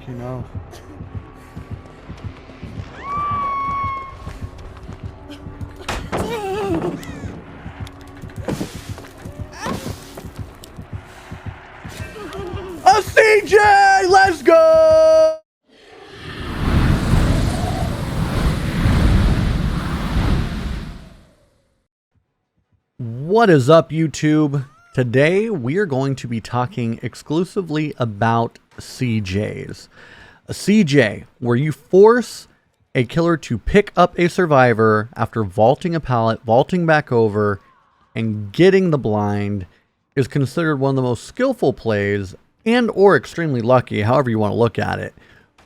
think he knows. A CJ! Let's go! What is up, YouTube? Today we are going to be talking exclusively about CJs. A CJ, where you force a killer to pick up a survivor after vaulting a pallet, vaulting back over, and getting the blind, is considered one of the most skillful plays and or extremely lucky, however you want to look at it.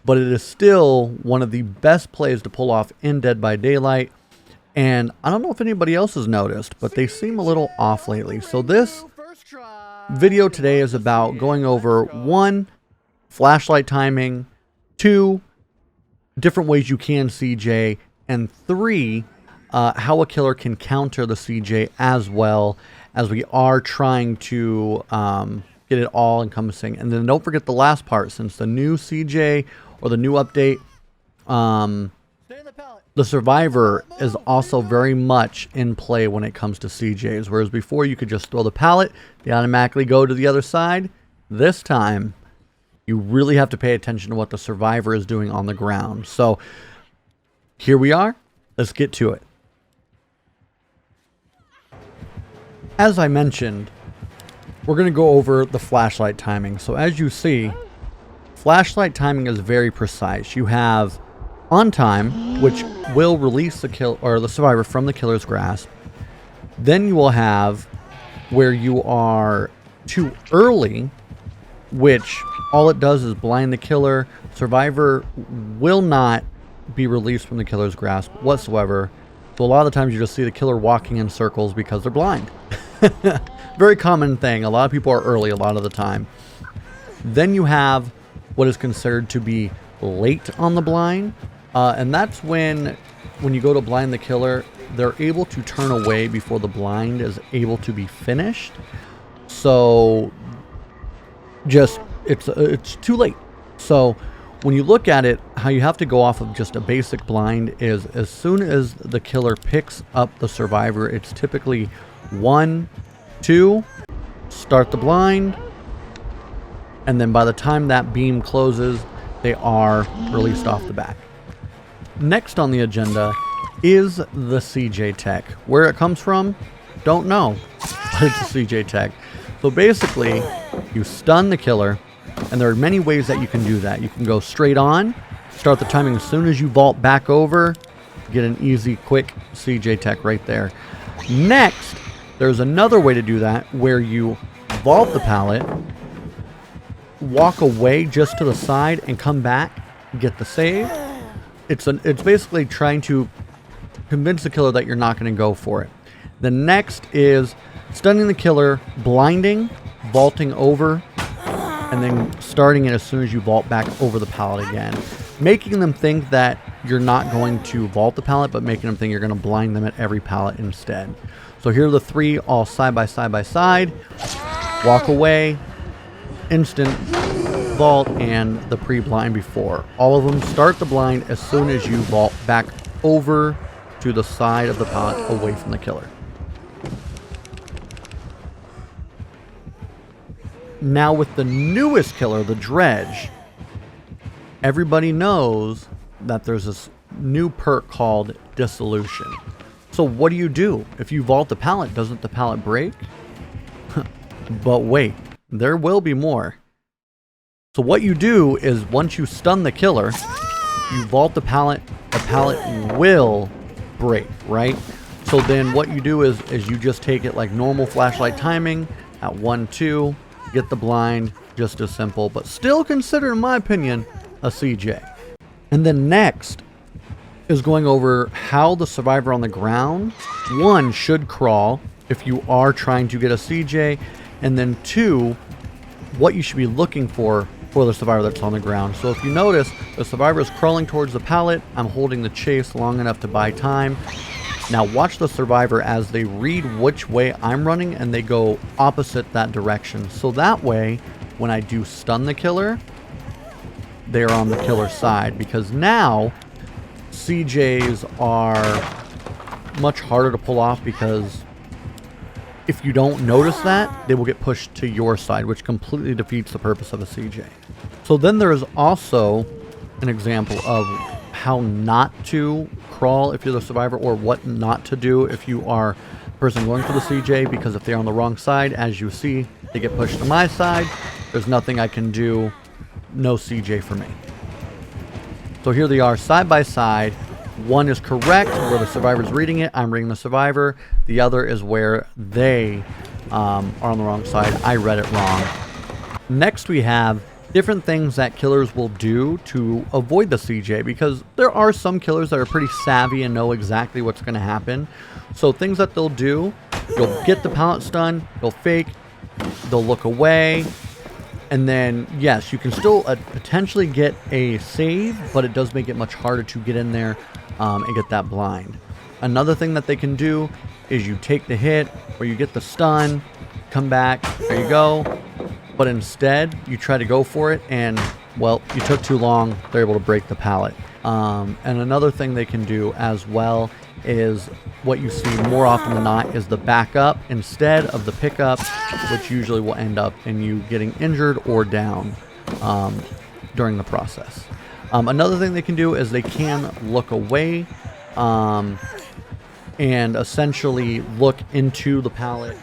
But it is still one of the best plays to pull off in Dead by Daylight. And I don't know if anybody else has noticed, but they seem a little off lately. So this video today is about going over 1, flashlight timing, 2, different ways you can CJ, and 3, how a killer can counter the CJ, as well as we are trying to get it all encompassing. And then don't forget the last part, since the new CJ or the new update, the survivor is also very much in play when it comes to CJs. Whereas before you could just throw the pallet, they automatically go to the other side. This time, you really have to pay attention to what the survivor is doing on the ground. So here we are. Let's get to it. As I mentioned, we're going to go over the flashlight timing. So as you see, flashlight timing is very precise. You have on time, which will release the survivor from the killer's grasp. Then you will have where you are too early, which all it does is blind the killer. Survivor will not be released from the killer's grasp whatsoever. So a lot of the times you just see the killer walking in circles because they're blind. Very common thing. A lot of people are early a lot of the time. Then you have what is considered to be late on the blind. And that's when you go to blind the killer, they're able to turn away before the blind is able to be finished. So just it's too late. So when you look at it, how you have to go off of just a basic blind is as soon as the killer picks up the survivor, it's typically 1, 2, start the blind, and then by the time that beam closes, they are released off the back. Next on the agenda is the CJ tech. Where it comes from, don't know, but it's a CJ tech. So basically, you stun the killer, and there are many ways that you can do that. You can go straight on, start the timing as soon as you vault back over, get an easy, quick CJ tech right there. Next, there's another way to do that, where you vault the pallet, walk away just to the side, and come back, get the save. It's basically trying to convince the killer that you're not going to go for it. The next is stunning the killer, blinding, vaulting over, and then starting it as soon as you vault back over the pallet again. Making them think that you're not going to vault the pallet, but making them think you're going to blind them at every pallet instead. So here are the 3 all side by side by side. Walk away, instant vault, and the pre-blind before. All of them start the blind as soon as you vault back over to the side of the pallet away from the killer. Now with the newest killer, the dredge, everybody knows that there's this new perk called Dissolution. So what do? If you vault the pallet, doesn't the pallet break? But wait, there will be more. So what you do is once you stun the killer, you vault the pallet will break, right? So then what you do is you just take it like normal flashlight timing at 1, 2, get the blind, just as simple, but still considered, in my opinion, a CJ. And then next is going over how the survivor on the ground, 1, should crawl if you are trying to get a CJ, and then 2, what you should be looking for the survivor that's on the ground. So if you notice, the survivor is crawling towards the pallet. I'm holding the chase long enough to buy time. Now watch the survivor as they read which way I'm running and they go opposite that direction. So that way, when I do stun the killer, they are on the killer side, because now CJs are much harder to pull off, because if you don't notice that, they will get pushed to your side, which completely defeats the purpose of a CJ. So then there is also an example of how not to crawl if you're the survivor, or what not to do if you are the person going for the CJ, because if they're on the wrong side, as you see, they get pushed to my side. There's nothing I can do. No CJ for me. So here they are side by side. One is correct, where the survivor's reading it. I'm reading the survivor. The other is where they are on the wrong side. I read it wrong. Next we have different things that killers will do to avoid the CJ, because there are some killers that are pretty savvy and know exactly what's going to happen. So things that they'll do, you'll get the pallet stun, they'll fake, they'll look away, and then yes, you can still potentially get a save, but it does make it much harder to get in there and get that blind. Another thing that they can do is you take the hit, or you get the stun, come back, there you go. But instead, you try to go for it, and, well, you took too long, they're able to break the pallet. And another thing they can do as well is, what you see more often than not, is the backup instead of the pickup, which usually will end up in you getting injured or down during the process. Another thing they can do is they can look away and essentially look into the pallet.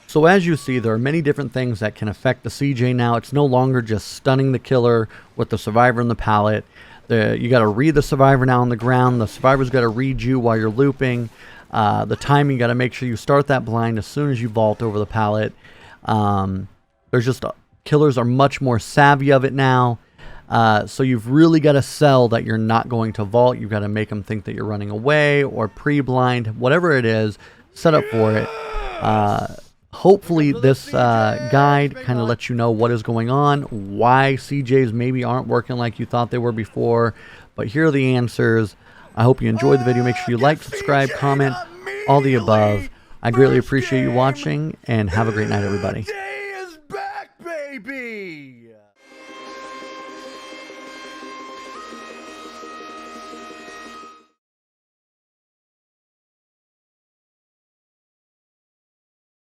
So as you see, there are many different things that can affect the CJ now. It's no longer just stunning the killer with the survivor in the pallet. You got to read the survivor now on the ground. The survivor's got to read you while you're looping. The timing, you got to make sure you start that blind as soon as you vault over the pallet. There's just killers are much more savvy of it now. So you've really got to sell that you're not going to vault. You've got to make them think that you're running away or pre-blind, whatever it is, set up for it. Hopefully this guide kind of lets you know what is going on, why CJs maybe aren't working like you thought they were before. But here are the answers. I hope you enjoyed the video. Make sure you like, subscribe, comment, all the above. I greatly appreciate you watching, and have a great night, everybody. Day is back, baby!